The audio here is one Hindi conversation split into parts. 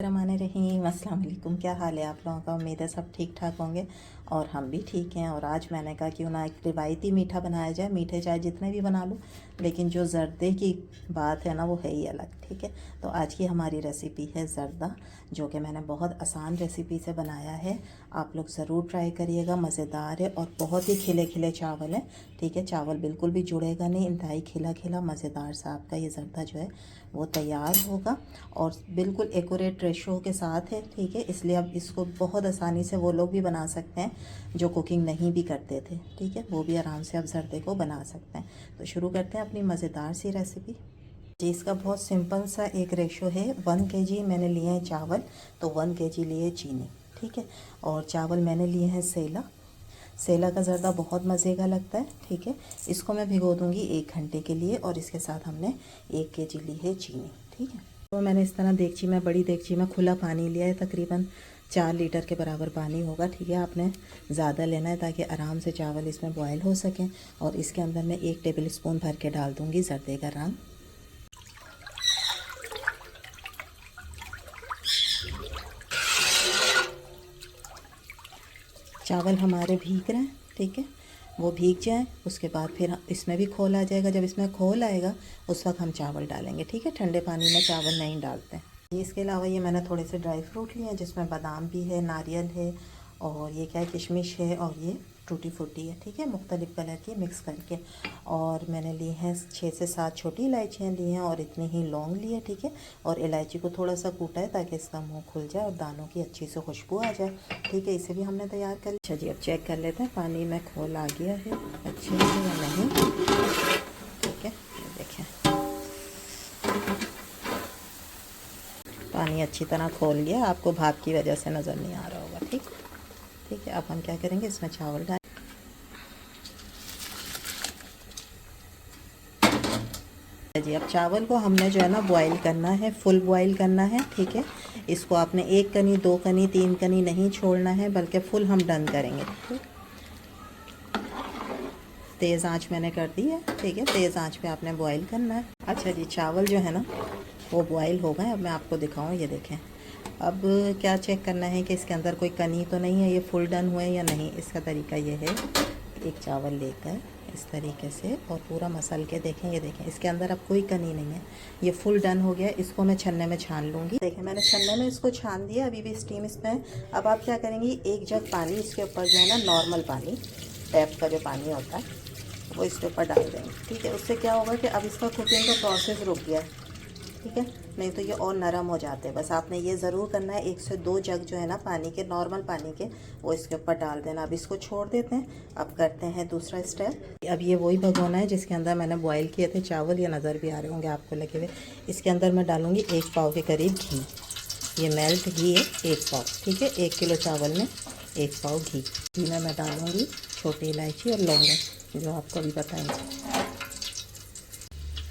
रहीम अस्सलाम वालेकुम। क्या हाल है आप लोगों का? उम्मीद है सब ठीक ठाक होंगे और हम भी ठीक हैं। और आज मैंने कहा क्यों ना एक रिवायती मीठा बनाया जाए। मीठे चाहे जितने भी बना लो, लेकिन जो ज़र्दे की बात है ना वो है ही अलग। ठीक है, तो आज की हमारी रेसिपी है ज़र्दा, जो कि मैंने बहुत आसान रेसिपी से बनाया है। आप लोग ज़रूर ट्राई करिएगा, मज़ेदार है और बहुत ही खिले खिले चावल हैं। ठीक है, चावल बिल्कुल भी जुड़ेगा नहीं, इंतहाई खिला खिला मज़ेदार सा आपका ये ज़र्दा जो है वो तैयार होगा और बिल्कुल एक्यूरेट रेशो के साथ है। ठीक है, इसलिए अब इसको बहुत आसानी से वो लोग भी बना सकते हैं जो कुकिंग नहीं भी करते थे। ठीक है, वो भी आराम से अब ज़र्दे को बना सकते हैं। तो शुरू करते हैं अपनी मज़ेदार सी रेसिपी जी। इसका बहुत सिंपल सा एक रेशो है। 1 kg मैंने लिए हैं चावल, तो 1 kg लिए चीनी। ठीक है, और चावल मैंने लिए हैं सेला। सेला का ज़र्दा बहुत मज़े का लगता है। ठीक है, इसको मैं भिगो दूँगी 1 घंटे के लिए और इसके साथ हमने 1 kg ली है चीनी। ठीक है, तो मैंने इस तरह देगची में, बड़ी देगची में खुला पानी लिया है, तकरीबन 4 लीटर के बराबर पानी होगा। ठीक है, आपने ज़्यादा लेना है ताकि आराम से चावल इसमें बॉयल हो सकें। और इसके अंदर मैं 1 टेबल स्पून भर के डाल दूँगी ज़र्दे का रंग। चावल हमारे भीग रहे हैं। ठीक है, वो भीग जाए, उसके बाद फिर इसमें भी खोल आ जाएगा। जब इसमें खोल आएगा उस वक्त हम चावल डालेंगे। ठीक है, ठंडे पानी में चावल नहीं डालते हैं। इसके अलावा ये मैंने थोड़े से ड्राई फ्रूट लिए हैं, जिसमें बादाम भी है, नारियल है और ये क्या है, किशमिश है और ये टूटी फूटी है। ठीक है, मुख्तलिफ़ कलर की मिक्स करके। और मैंने ली हैं 6 से 7 छोटी इलायचियाँ ली हैं और इतनी ही लौंग ली है। ठीक है, और इलायची को थोड़ा सा कूटा है ताकि इसका मुंह खुल जाए और दानों की अच्छी से खुशबू आ जाए। ठीक है, इसे भी हमने तैयार कर लिया। अच्छा जी, अब चेक कर लेते हैं पानी में खोल आ गया है अच्छे से या नहीं। ठीक है, ये देखें पानी अच्छी तरह खोल गया, आपको भाप की वजह से नज़र नहीं आ रहा होगा। ठीक है, अब हम क्या करेंगे, इसमें चावल डाल जी। अब चावल को हमने जो है ना बॉईल करना है, फुल बॉईल करना है। ठीक है, इसको आपने 1 कनी, 2 कनी, 3 कनी नहीं छोड़ना है, बल्कि फुल हम डन करेंगे। ठीक, तेज़ आंच मैंने कर दी है। ठीक है, तेज़ आंच पे आपने बॉईल करना है। अच्छा जी, चावल जो है ना वो बॉईल हो गए। अब मैं आपको दिखाऊँ, ये देखें। अब क्या चेक करना है कि इसके अंदर कोई कनी तो नहीं है, ये फुल डन हुए या नहीं। इसका तरीका ये है, एक चावल लेकर इस तरीके से और पूरा मसल के देखें। ये देखें, इसके अंदर अब कोई कनी नहीं है, ये फुल डन हो गया। इसको मैं छन्ने में छान लूँगी। देखें, मैंने छन्ने में इसको छान दिया, अभी भी स्टीम इसमें। अब आप क्या करेंगी, 1 जग पानी इसके ऊपर जो है ना, नॉर्मल पानी, टैप का जो पानी होता है वो इसके ऊपर डाल देंगे। ठीक है, उससे क्या होगा कि अब इसका कुकिंग का प्रोसेस रुक गया है। ठीक है, नहीं तो ये और नरम हो जाते हैं। बस आपने ये ज़रूर करना है, 1 से 2 जग जो है ना पानी के, नॉर्मल पानी के, वो इसके ऊपर डाल देना। अब इसको छोड़ देते हैं। अब करते हैं दूसरा स्टेप। अब ये वही भगोना है जिसके अंदर मैंने बॉईल किए थे चावल, ये नज़र भी आ रहे होंगे आपको लगे हुए। इसके अंदर मैं डालूँगी 1 पाव के करीब घी। ये मेल्ट घी है, 1 पाव। ठीक है, 1 किलो चावल में 1 पाव घी। घी में मैं डालूँगी छोटी इलायची और लौंग, जो आपको अभी बताएंगे।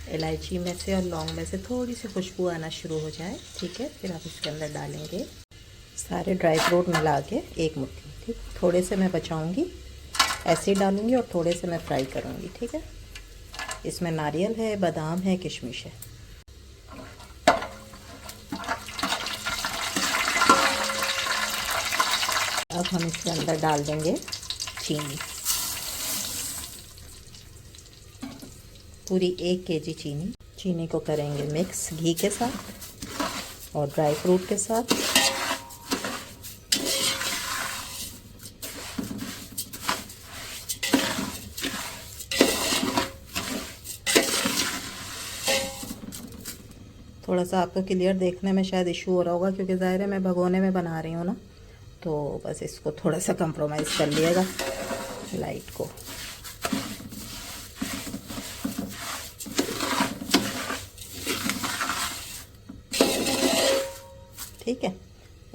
इलायची में से और लौंग में से थोड़ी सी खुशबू आना शुरू हो जाए, ठीक है, फिर आप इसके अंदर डालेंगे सारे ड्राई फ्रूट मिला के 1 मुट्ठी। ठीक, थोड़े से मैं बचाऊंगी, ऐसे ही डालूंगी और थोड़े से मैं फ्राई करूंगी। ठीक है, इसमें नारियल है, बादाम है, किशमिश है। अब हम इसके अंदर डाल देंगे चीनी, पूरी 1 kg चीनी। चीनी को करेंगे मिक्स घी के साथ और ड्राई फ्रूट के साथ। थोड़ा सा आपको क्लियर देखने में शायद इशू हो रहा होगा, क्योंकि ज़ाहिर है मैं भगोने में बना रही हूँ ना, तो बस इसको थोड़ा सा कंप्रोमाइज़ कर लिएगा लाइट को। ठीक है,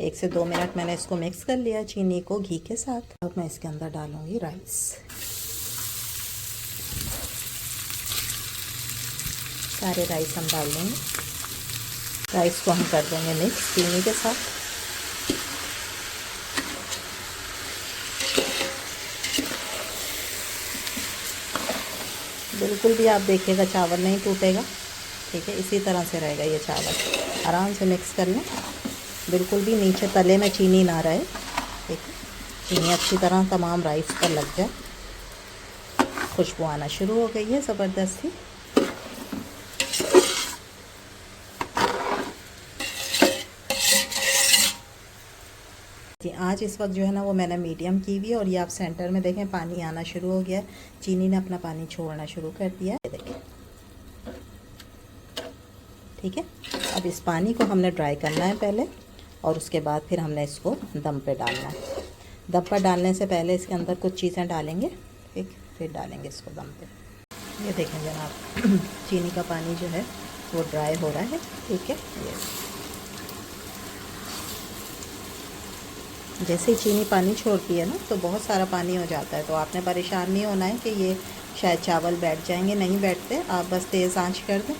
1 से 2 मिनट मैंने इसको मिक्स कर लिया चीनी को घी के साथ। अब मैं इसके अंदर डालूंगी राइस। सारे राइस हम डाल देंगे। राइस को हम कर देंगे मिक्स चीनी के साथ। बिल्कुल भी आप देखिएगा चावल नहीं टूटेगा। ठीक है, इसी तरह से रहेगा ये चावल। आराम से मिक्स कर लें, बिल्कुल भी नीचे तले में चीनी ना रहे। ठीक है, चीनी अच्छी तरह तमाम राइस पर लग जाए। खुशबू आना शुरू हो गई है ज़बरदस्ती। जी, आज इस वक्त जो है ना वो मैंने मीडियम की हुई है और ये आप सेंटर में देखें पानी आना शुरू हो गया है। चीनी ने अपना पानी छोड़ना शुरू कर दिया है, देखें। ठीक है, अब इस पानी को हमने ड्राई करना है पहले और उसके बाद फिर हमने इसको दम पे डालना है। दम पर डालने से पहले इसके अंदर कुछ चीज़ें डालेंगे, ठीक, फिर डालेंगे इसको दम पे। ये देखें जनाब, चीनी का पानी जो है वो ड्राई हो रहा है। ठीक है, ये जैसे ही चीनी पानी छोड़ती है ना तो बहुत सारा पानी हो जाता है, तो आपने परेशान नहीं होना है कि ये शायद चावल बैठ जाएंगे, नहीं बैठते। आप बस तेज़ आंच कर दें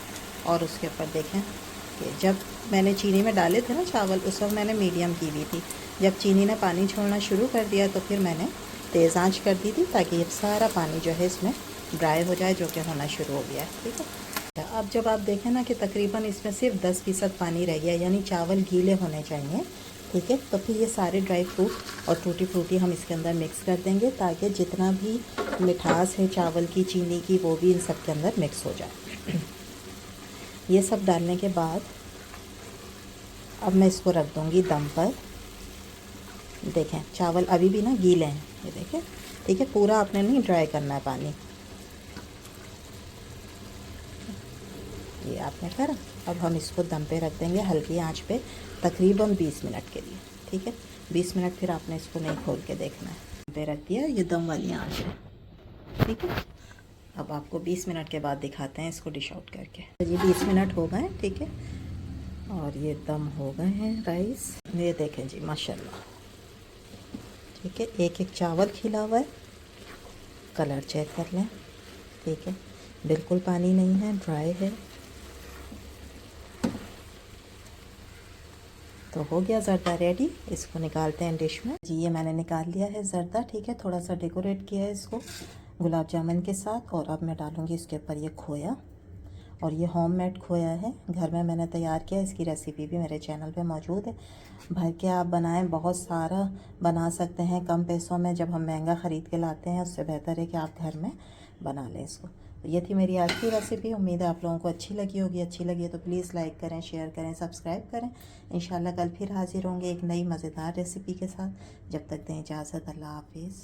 और उसके ऊपर देखें कि जब मैंने चीनी में डाले थे ना चावल, उस वक्त मैंने मीडियम की हुई थी। जब चीनी ने पानी छोड़ना शुरू कर दिया तो फिर मैंने तेज़ आंच कर दी थी, ताकि ये सारा पानी जो है इसमें ड्राई हो जाए, जो कि होना शुरू हो गया है। ठीक है, अब जब आप देखें ना कि तकरीबन इसमें सिर्फ 10% पानी रह गया, यानी चावल गीले होने चाहिए। ठीक है, तो फिर ये सारे ड्राई फ्रूट और टूटी फ्रूटी हम इसके अंदर मिक्स कर देंगे, ताकि जितना भी मिठास है चावल की, चीनी की, वो भी इन सब के अंदर मिक्स हो जाए। ये सब डालने के बाद अब मैं इसको रख दूँगी दम पर। देखें चावल अभी भी ना गीले हैं, ये देखें। ठीक है, पूरा आपने नहीं ड्राई करना है पानी, ये आपने करा। अब हम इसको दम पे रख देंगे हल्की आंच पे तकरीबन 20 मिनट के लिए। ठीक है, 20 मिनट फिर आपने इसको नहीं खोल के देखना है। दम पे रख दिया, ये दम वाली आंच है। ठीक है, अब आपको 20 मिनट के बाद दिखाते हैं इसको डिश आउट करके। जी 20 मिनट हो गए। ठीक है, और ये दम हो गए हैं राइस, ये देखें जी माशाल्लाह। ठीक है, एक एक चावल खिला हुआ है, कलर चेक कर लें। ठीक है, बिल्कुल पानी नहीं है, ड्राई है। तो हो गया ज़र्दा रेडी, इसको निकालते हैं डिश में। जी ये मैंने निकाल लिया है ज़र्दा। ठीक है, थोड़ा सा डेकोरेट किया है इसको गुलाब जामुन के साथ, और अब मैं डालूँगी इसके ऊपर ये खोया, और ये होममेड खोया है, घर में मैंने तैयार किया। इसकी रेसिपी भी मेरे चैनल पे मौजूद है, भर के आप बनाएं, बहुत सारा बना सकते हैं कम पैसों में। जब हम महंगा ख़रीद के लाते हैं उससे बेहतर है कि आप घर में बना लें इसको। तो ये थी मेरी आज की रेसिपी, उम्मीद है आप लोगों को अच्छी लगी होगी। अच्छी लगी है तो प्लीज़ लाइक करें, शेयर करें, सब्सक्राइब करें। इंशाल्लाह कल फिर हाजिर होंगे एक नई मज़ेदार रेसिपी के साथ। जब तक दें इजाज़त, अल्लाह हाफिज़।